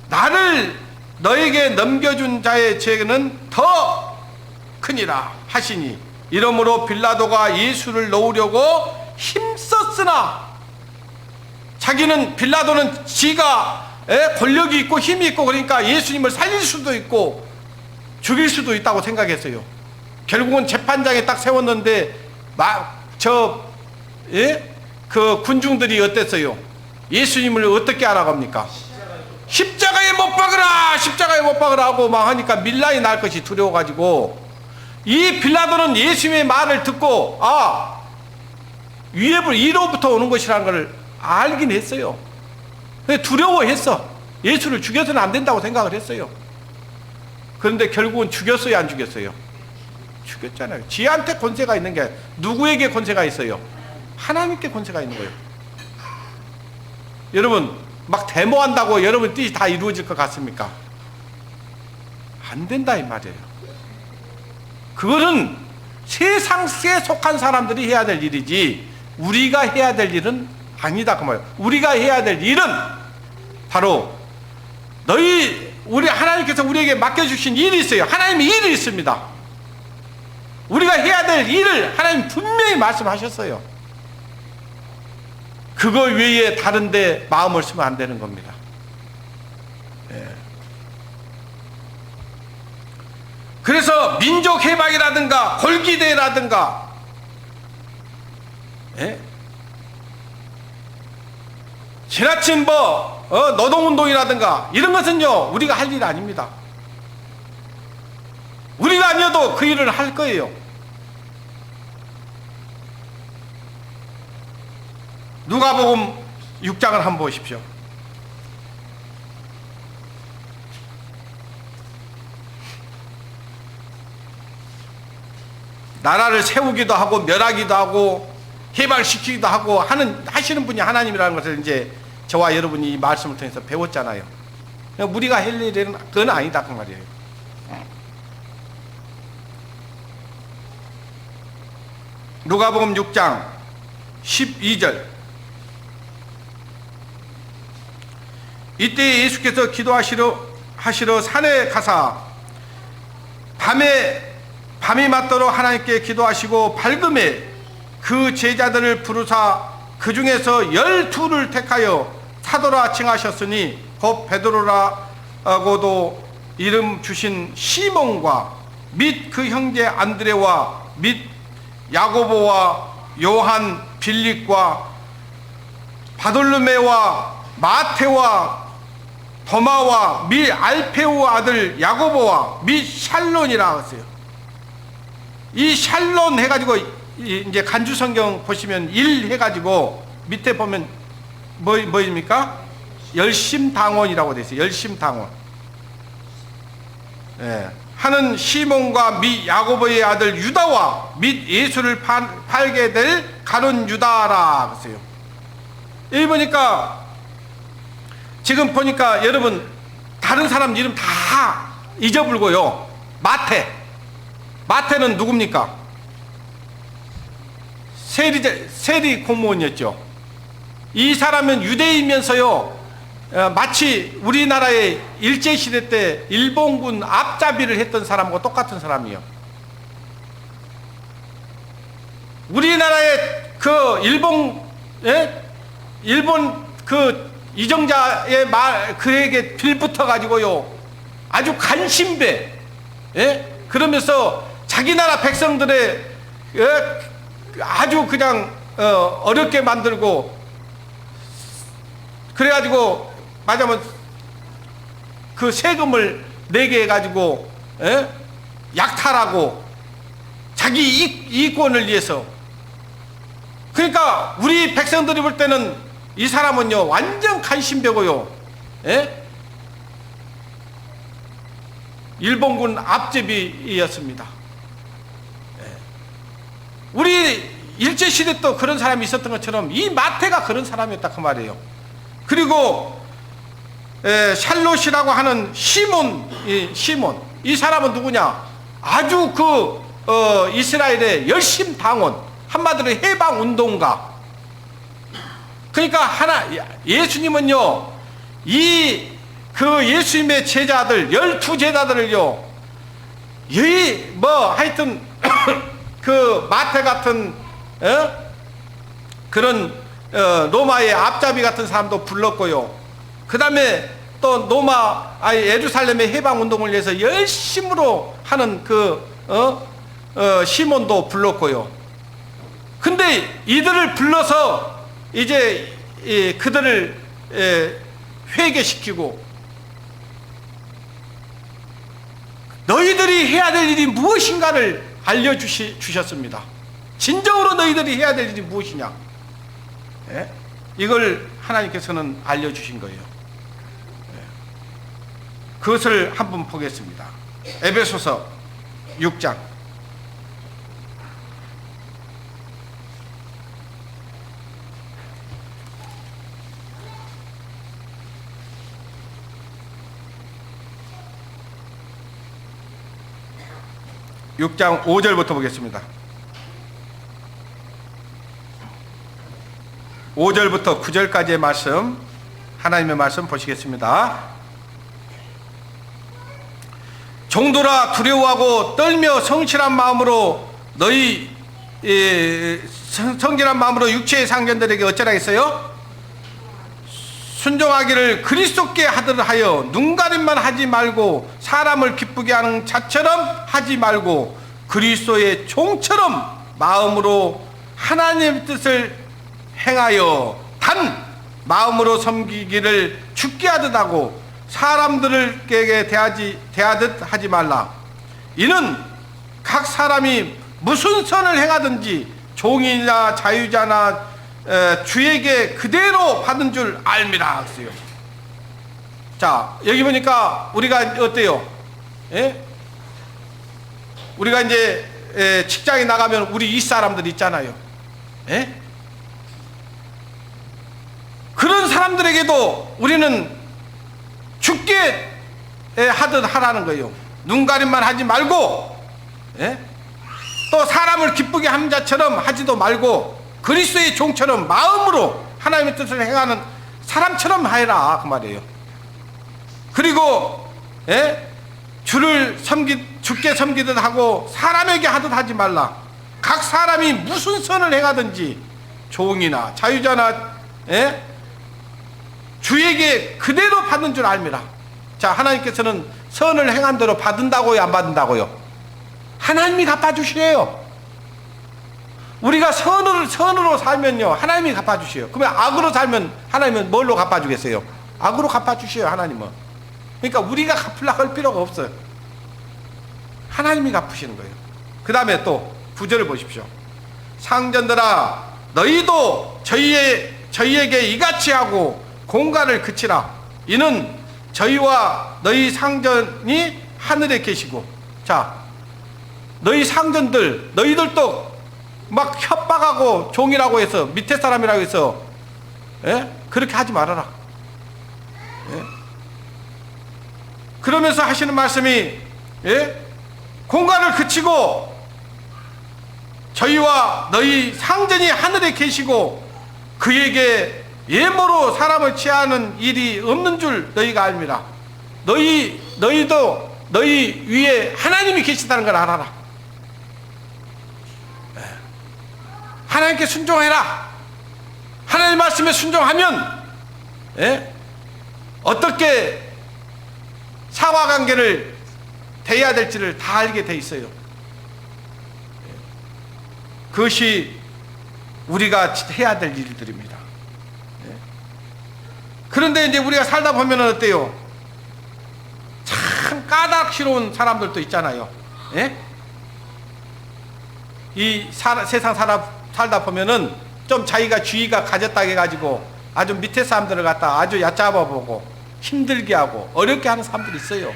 나를 너에게 넘겨준 자의 죄는 더 크니라 하시니 이러므로 빌라도가 예수를 놓으려고 힘썼으나 빌라도는 지가 권력이 있고 힘이 있고 그러니까 예수님을 살릴 수도 있고 죽일 수도 있다고 생각했어요. 결국은 재판장에 딱 세웠는데 그 군중들이 어땠어요? 예수님을 어떻게 하라고 합니까? 십자가에 못 박으라 하고 막 하니까 밀란이 날 것이 두려워가지고 이 빌라도는 예수님의 말을 듣고 위로부터 오는 것이라는 걸 알긴 했어요. 두려워했어. 예수를 죽여서는 안 된다고 생각을 했어요. 그런데 결국은 죽였어요, 안 죽였어요? 죽였잖아요. 지한테 권세가 있는 게 누구에게 권세가 있어요? 하나님께 권세가 있는 거예요. 여러분 막 데모한다고 여러분 뜻이 다 이루어질 것 같습니까? 안 된다 이 말이에요. 그거는 세상에 속한 사람들이 해야 될 일이지 우리가 해야 될 일은 아니다 그 말이에요. 우리가 해야 될 일은 바로 우리 하나님께서 우리에게 맡겨주신 일이 있어요. 하나님의 일이 있습니다. 우리가 해야 될 일을 하나님 분명히 말씀하셨어요. 그거 외에 다른 데 마음을 쓰면 안 되는 겁니다. 그래서 민족해방이라든가 골기대라든가 지나친 노동운동이라든가 이런 것은요 우리가 할 일 아닙니다. 우리가 아니어도 그 일을 할 거예요. 누가복음 6장을 한번 보십시오. 나라를 세우기도 하고 멸하기도 하고 해방시키기도 하고 하시는 분이 하나님이라는 것을 이제 저와 여러분이 이 말씀을 통해서 배웠잖아요. 우리가 할 일은 그건 아니다 그 말이에요. 누가복음 6장 12절. 이때 예수께서 기도하시러 산에 가사 밤이 맞도록 하나님께 기도하시고 밝음에 그 제자들을 부르사 그 중에서 12를 택하여 사도라 칭하셨으니 곧 베드로라고도 이름 주신 시몬과 및 그 형제 안드레와 및 야고보와 요한 빌립과 바돌로메와 마테와 도마와 및 알페우 아들 야고보와 및 샬론이라 했어요. 이 샬론 해가지고 이제 간주 성경 보시면 1 해가지고 밑에 보면 뭐입니까? 열심당원이라고 되어 있어요. 열심당원. 하는 시몬과 및 야고보의 아들 유다와 및 예수를 팔게 될 가룟 유다라 그랬어요. 여기 보니까 지금 보니까 여러분 다른 사람 이름 다 잊어불고요. 마태는 누굽니까? 세리 공무원이었죠. 이 사람은 유대인이면서요 마치 우리나라의 일제시대 때 일본군 앞잡이를 했던 사람과 똑같은 사람이에요. 우리나라의 그 일본 그 이정자의 그에게 빌붙어 가지고요, 아주 간신배, 그러면서 자기 나라 백성들의 아주 그냥 어렵게 만들고, 그래가지고 말하자면 그 세금을 내게 해가지고 약탈하고 자기 이익권을 위해서. 그러니까 우리 백성들이 볼 때는 이 사람은요 완전 간신배고요, 일본군 앞제비였습니다. 우리 일제시대 또 그런 사람이 있었던 것처럼 이 마태가 그런 사람이었다 그 말이에요. 그리고 샬롯이라고 하는 시몬, 이 사람은 누구냐? 아주 이스라엘의 열심 당원, 한마디로 해방운동가. 그러니까 예수님은요 예수님의 제자들 12제자들을요 하여튼 그 마태 같은 그런 로마의 앞잡이 같은 사람도 불렀고요. 그 다음에 또 예루살렘의 해방운동을 위해서 열심으로 하는 시몬도 불렀고요. 근데 이들을 불러서 이제 그들을 회개시키고, 너희들이 해야 될 일이 무엇인가를 알려주셨습니다. 진정으로 너희들이 해야 될 일이 무엇이냐, 이걸 하나님께서는 알려주신 거예요. 그것을 한번 보겠습니다. 에베소서 6장 5절부터 보겠습니다. 5절부터 9절까지의 말씀, 하나님의 말씀 보시겠습니다. 종들아, 두려워하고 떨며 성실한 마음으로 성실한 마음으로 육체의 상전들에게 어쩌라 했어요? 순종하기를 그리스도께 하듯 하여 눈가림만 하지 말고 사람을 기쁘게 하는 자처럼 하지 말고 그리스도의 종처럼 마음으로 하나님의 뜻을 행하여 단 마음으로 섬기기를 죽게 하듯 하고 사람들에게 대하듯 하지 말라. 이는 각 사람이 무슨 선을 행하든지 종이나 자유자나 주에게 그대로 받은 줄 알미라 했어요. 자, 여기 보니까 우리가 어때요? 우리가 이제 직장에 나가면 우리 윗사람들 있잖아요. 그런 사람들에게도 우리는 죽게 하듯 하라는 거예요. 눈가림만 하지 말고, 또 사람을 기쁘게 하는 자처럼 하지도 말고 그리스도의 종처럼 마음으로 하나님의 뜻을 행하는 사람처럼 하여라 그 말이에요. 그리고 주께 섬기듯 하고 사람에게 하듯 하지 말라. 각 사람이 무슨 선을 행하든지 종이나 자유자나 주에게 그대로 받는 줄 알미라. 자, 하나님께서는 선을 행한 대로 받는다고요, 안 받는다고요? 하나님이 갚아주시래요. 우리가 선으로 살면요 하나님이 갚아주셔요. 그러면 악으로 살면 하나님은 뭘로 갚아주겠어요? 악으로 갚아주셔요, 하나님은. 그러니까 우리가 갚으려고 할 필요가 없어요. 하나님이 갚으시는 거예요. 그 다음에 또 9절을 보십시오. 상전들아, 너희도 저희에게 이같이 하고 공갈을 그치라. 이는 저희와 너희 상전이 하늘에 계시고. 자, 너희 상전들, 너희들도 막 협박하고 종이라고 해서, 밑에 사람이라고 해서 그렇게 하지 말아라. 그러면서 하시는 말씀이 공간을 그치고 저희와 너희 상전이 하늘에 계시고 그에게 예모로 사람을 취하는 일이 없는 줄 너희가 알미라. 너희도 너희 위에 하나님이 계시다는 걸 알아라. 하나님께 순종해라. 하나님 말씀에 순종하면 어떻게 상하관계를 대해야 될지를 다 알게 돼 있어요. 그것이 우리가 해야 될 일들입니다. 그런데 이제 우리가 살다 보면 어때요? 참 까다롭게 사람들도 있잖아요. 이 세상 살다 보면은 좀 자기가 주의가 가졌다 해가지고 아주 밑에 사람들을 갖다 아주 얕잡아 보고 힘들게 하고 어렵게 하는 사람들이 있어요.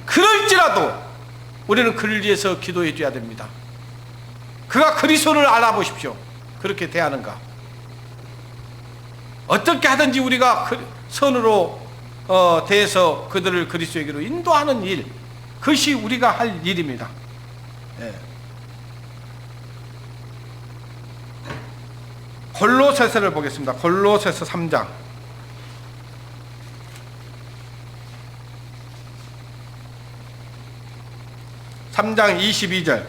그럴지라도 우리는 그를 위해서 기도해 줘야 됩니다. 그가 그리스도를 알아보십시오. 그렇게 대하는가. 어떻게 하든지 우리가 선으로 대해서 그들을 그리스도에게로 인도하는 일, 그것이 우리가 할 일입니다. 골로새서를 보겠습니다. 골로새서 3장 22절.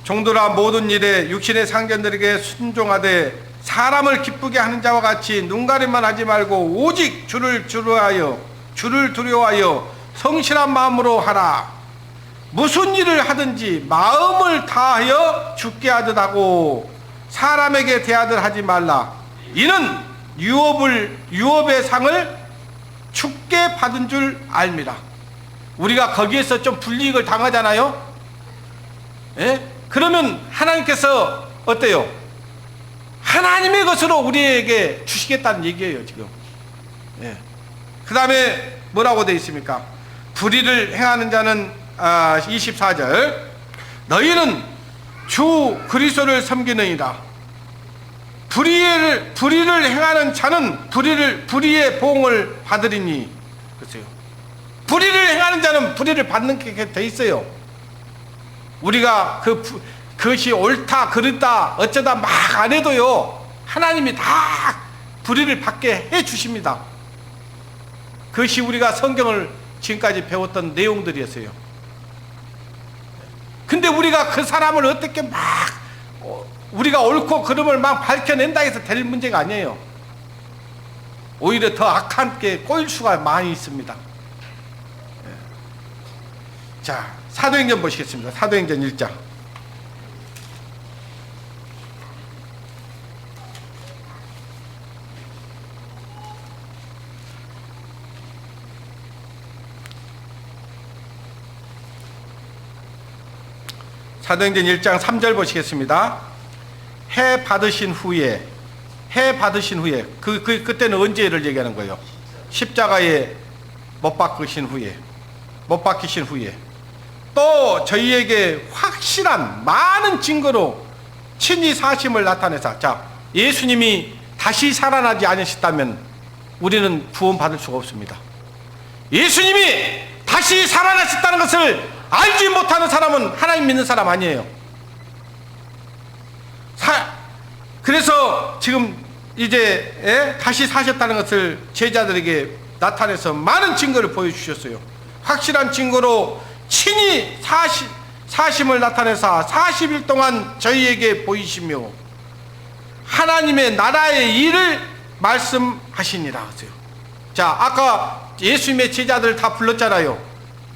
종들아 모든 일에 육신의 상견들에게 순종하되 사람을 기쁘게 하는 자와 같이 눈가림만 하지 말고 오직 주를 두려워하여 성실한 마음으로 하라. 무슨 일을 하든지 마음을 다하여 주께 하듯 하고 사람에게 대하듯 하지 말라. 이는 유업의 상을 주께 받은 줄 알미라. 우리가 거기에서 좀 불이익을 당하잖아요. 그러면 하나님께서 어때요? 하나님의 것으로 우리에게 주시겠다는 얘기예요, 지금. 그 다음에 뭐라고 되어 있습니까? 불의를 행하는 자는 24절 너희는 주 그리스도를 섬기느니라. 불의를 행하는 자는 불의의 보응을 받으리니. 그렇죠? 불의를 행하는 자는 불의를 받는 게 돼 있어요. 우리가 그것이 옳다 그르다 어쩌다 막 안 해도요, 하나님이 다 불의를 받게 해 주십니다. 그것이 우리가 성경을 지금까지 배웠던 내용들이었어요. 근데 우리가 그 사람을 어떻게 막 우리가 옳고 그름을 막 밝혀낸다 해서 될 문제가 아니에요. 오히려 더 악한 게 꼬일 수가 많이 있습니다. 자, 사도행전 보시겠습니다. 사도행전 1장. 사도행전 1장 3절 보시겠습니다. 해 받으신 후에 그때는 언제를 얘기하는 거예요? 십자가에 못 박히신 후에 또 저희에게 확실한 많은 증거로 친히 사심을 나타내사. 자, 예수님이 다시 살아나지 않으셨다면 우리는 구원받을 수가 없습니다. 예수님이 다시 살아나셨다는 것을 알지 못하는 사람은 하나님 믿는 사람 아니에요. 그래서 지금 이제 다시 사셨다는 것을 제자들에게 나타내서 많은 증거를 보여주셨어요. 확실한 증거로 친히 사심을 나타내사 40일 동안 저희에게 보이시며 하나님의 나라의 일을 말씀하시니라 하세요. 자, 아까 예수님의 제자들 다 불렀잖아요.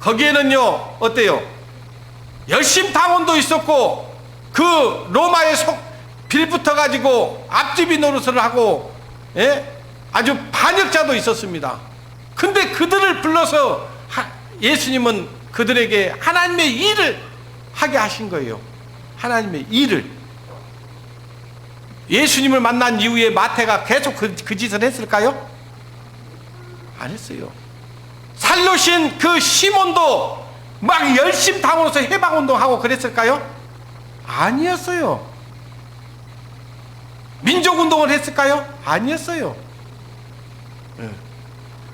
거기에는요 어때요? 열심당원도 있었고 그 로마에 빌붙어 가지고 앞집이 노릇을 하고 아주 반역자도 있었습니다. 근데 그들을 불러서 예수님은 그들에게 하나님의 일을 하게 하신 거예요. 하나님의 일을. 예수님을 만난 이후에 마태가 계속 그 짓을 했을까요? 안 했어요. 살로신 그 시몬도 막 열심당원으로서 해방운동하고 그랬을까요? 아니었어요. 민족운동을 했을까요? 아니었어요.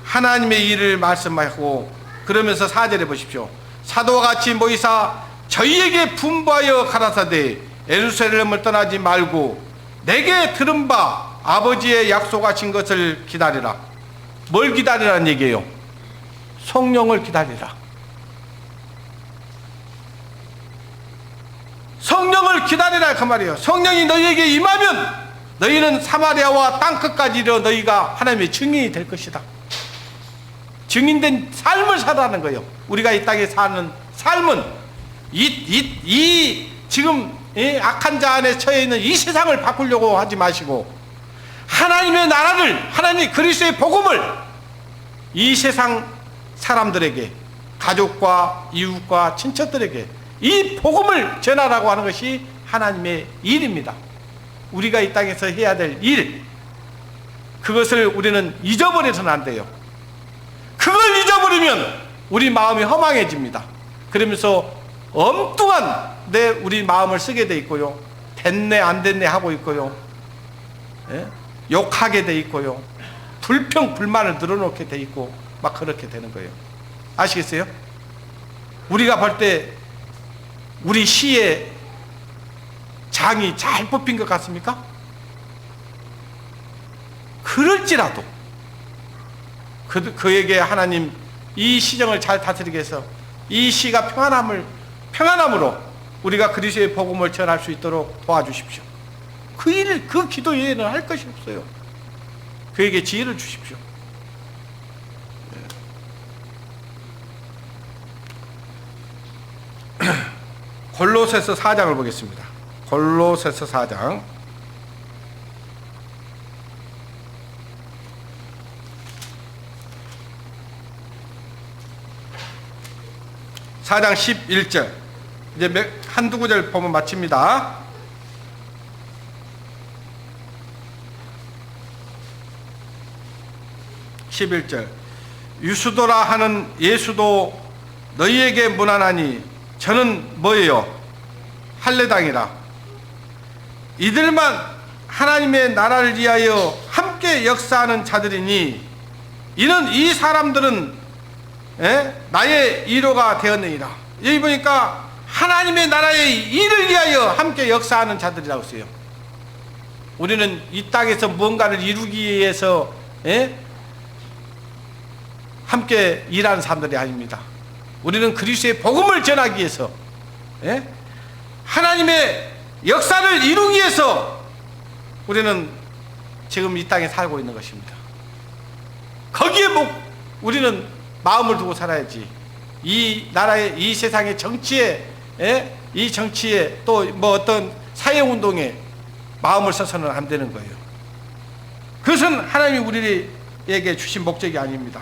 하나님의 일을 말씀하고 그러면서 4절에 보십시오. 사도와 같이 모이사 저희에게 분부하여 가라사대 예루살렘을 떠나지 말고 내게 들은 바 아버지의 약속하신 것을 기다리라. 뭘 기다리라는 얘기예요? 성령을 기다리라. 성령을 기다리라 그 말이에요. 성령이 너희에게 임하면 너희는 사마리아와 땅끝까지 이르러 너희가 하나님의 증인이 될 것이다. 증인된 삶을 살아라는 거예요. 우리가 이 땅에 사는 삶은 지금 악한 자 안에 처해 있는 이 세상을 바꾸려고 하지 마시고 하나님의 나라를, 하나님의 그리스도의 복음을 이 세상 사람들에게, 가족과 이웃과 친척들에게 이 복음을 전하라고 하는 것이 하나님의 일입니다. 우리가 이 땅에서 해야 될 일, 그것을 우리는 잊어버려서는 안 돼요. 그걸 잊어버리면 우리 마음이 허망해집니다. 그러면서 엉뚱한 우리 마음을 쓰게 돼 있고요, 됐네 안 됐네 하고 있고요, 욕하게 돼 있고요, 불평 불만을 늘어놓게 돼 있고 막 그렇게 되는 거예요. 아시겠어요? 우리가 볼 때 우리 시의 장이 잘 뽑힌 것 같습니까? 그럴지라도 그에게 하나님 이 시정을 잘 다스리게 해서 이 시가 평안함으로 우리가 그리스도의 복음을 전할 수 있도록 도와주십시오. 그 기도 외에는 할 것이 없어요. 그에게 지혜를 주십시오. 골로새서 4장을 보겠습니다. 골로새서 4장 4장 11절 이제 한두 구절 보면 마칩니다. (11절) 유수도라 하는 예수도 너희에게 문안하니 저는 뭐예요? 할례당이라. 이들만 하나님의 나라를 위하여 함께 역사하는 자들이니 이는 이 사람들은 나의 이로가 되었느니라. 여기 보니까 하나님의 나라의 일을 위하여 함께 역사하는 자들이라고 써요. 우리는 이 땅에서 무언가를 이루기 위해서 함께 일하는 사람들이 아닙니다. 우리는 그리스도의 복음을 전하기 위해서, 하나님의 역사를 이루기 위해서 우리는 지금 이 땅에 살고 있는 것입니다. 거기에 우리는 마음을 두고 살아야지. 이 나라의, 이 세상의 정치에, 이 정치에 또 뭐 어떤 사회운동에 마음을 써서는 안 되는 거예요. 그것은 하나님이 우리에게 주신 목적이 아닙니다.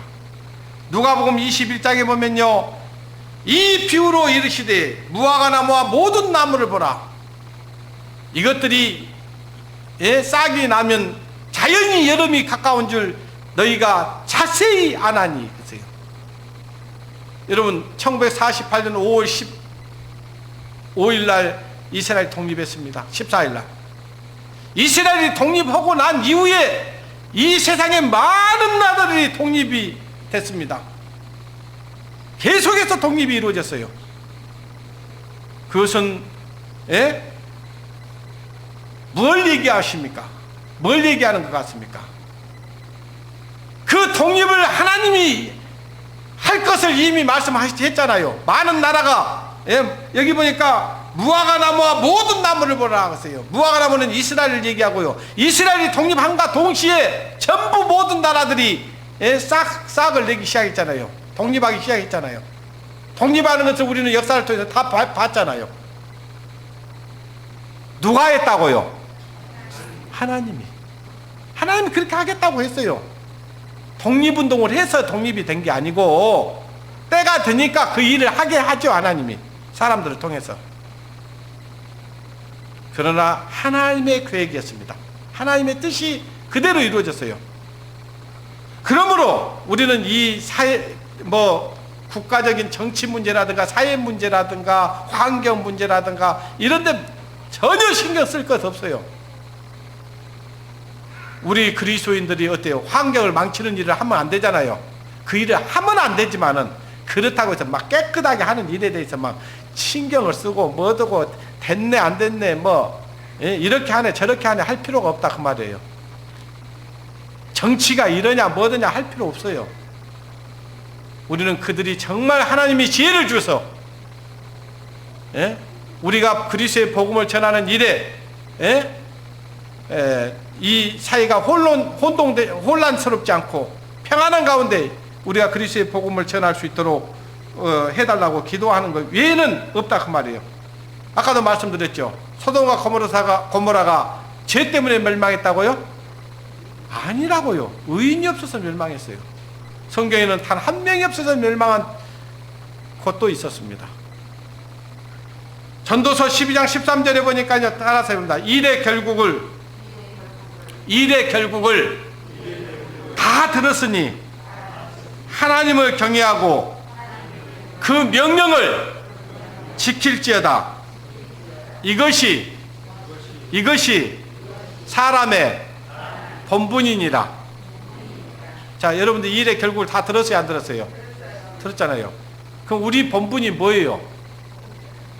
누가복음 21장에 보면요, 이 비유로 이르시되 무화과 나무와 모든 나무를 보라. 이것들이 싹이 나면 자연히 여름이 가까운 줄 너희가 자세히 아나니. 그러세요. 여러분 1948년 5월 15일 날 이스라엘 독립했습니다. 14일 날 이스라엘이 독립하고 난 이후에 이 세상의 많은 나라들이 독립이 됐습니다. 계속해서 독립이 이루어졌어요. 그것은 뭘 얘기하십니까? 뭘 얘기하는 것 같습니까? 그 독립을 하나님이 할 것을 이미 말씀하셨잖아요. 많은 나라가, 여기 보니까 무화과 나무와 모든 나무를 보라 하세요. 무화과 나무는 이스라엘을 얘기하고요, 이스라엘이 독립함과 동시에 전부 모든 나라들이 싹을 내기 시작했잖아요. 독립하기 시작했잖아요. 독립하는 것을 우리는 역사를 통해서 다 봤잖아요. 누가 했다고요? 하나님이 그렇게 하겠다고 했어요. 독립운동을 해서 독립이 된 게 아니고 때가 되니까 그 일을 하게 하죠. 하나님이 사람들을 통해서. 그러나 하나님의 계획이었습니다. 하나님의 뜻이 그대로 이루어졌어요. 그러므로 우리는 이 국가적인 정치 문제라든가 사회 문제라든가 환경 문제라든가 이런 데 전혀 신경 쓸 것 없어요. 우리 그리스도인들이 어때요? 환경을 망치는 일을 하면 안 되잖아요. 그 일을 하면 안 되지만은 그렇다고 해서 막 깨끗하게 하는 일에 대해서 막 신경을 쓰고 뭐더고 됐네 안 됐네 이렇게 하네 저렇게 하네 할 필요가 없다 그 말이에요. 정치가 이러냐 뭐더냐 할 필요 없어요. 우리는 그들이 정말 하나님이 지혜를 주셔서 우리가 그리스도의 복음을 전하는 일에 이 사회가 혼란스럽지 않고 평안한 가운데 우리가 그리스도의 복음을 전할 수 있도록 해달라고 기도하는 것 외에는 없다 그 말이에요. 아까도 말씀드렸죠. 소돔과 고모라가 죄 때문에 멸망했다고요? 아니라고요. 의인이 없어서 멸망했어요. 성경에는 단 한 명이 없어서 멸망한 곳도 있었습니다. 전도서 12장 13절에 보니까요, 따라서 해봅니다. 일의 결국을 다 들었으니 하나님을 경외하고 그 명령을 지킬지어다. 이것이 사람의 본분이니라. 자, 여러분들 이 일의 결국을 다 들었어요, 안 들었어요? 들었잖아요. 그럼 우리 본분이 뭐예요?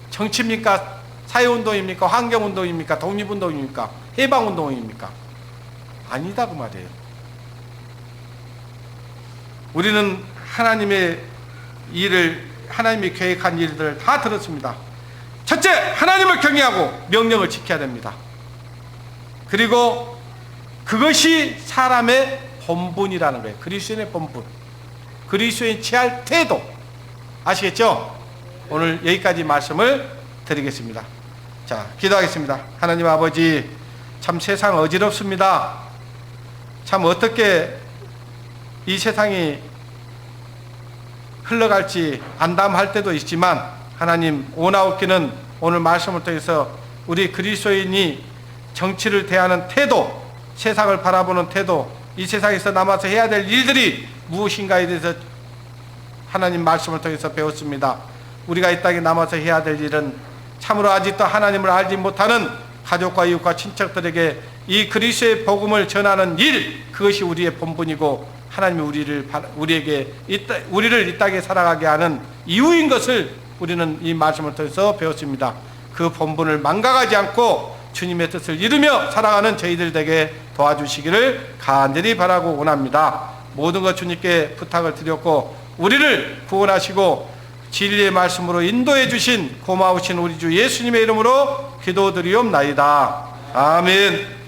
정치입니까? 사회운동입니까? 환경운동입니까? 독립운동입니까? 해방운동입니까? 아니다 그 말이에요. 우리는 하나님의 일을, 하나님이 계획한 일들을 다 들었습니다. 첫째, 하나님을 경외하고 명령을 지켜야 됩니다. 그리고 그것이 사람의 본분이라는 거예요. 그리스도인의 본분, 그리스도인 취할 태도. 아시겠죠? 오늘 여기까지 말씀을 드리겠습니다. 자, 기도하겠습니다. 하나님 아버지, 참 세상 어지럽습니다. 참 어떻게 이 세상이 흘러갈지 안담할 때도 있지만, 하나님 오나옵기는 오늘 말씀을 통해서 우리 그리스도인이 정치를 대하는 태도, 세상을 바라보는 태도, 이 세상에서 남아서 해야 될 일들이 무엇인가에 대해서 하나님 말씀을 통해서 배웠습니다. 우리가 이 땅에 남아서 해야 될 일은 참으로 아직도 하나님을 알지 못하는 가족과 이웃과 친척들에게 이 그리스도의 복음을 전하는 일, 그것이 우리의 본분이고 하나님이 우리를 이 땅에 살아가게 하는 이유인 것을 우리는 이 말씀을 통해서 배웠습니다. 그 본분을 망각하지 않고 주님의 뜻을 이루며 살아가는 저희들 되게 도와주시기를 간절히 바라고 원합니다. 모든 것 주님께 부탁을 드렸고, 우리를 구원하시고 진리의 말씀으로 인도해 주신 고마우신 우리 주 예수님의 이름으로 기도드리옵나이다. 아멘.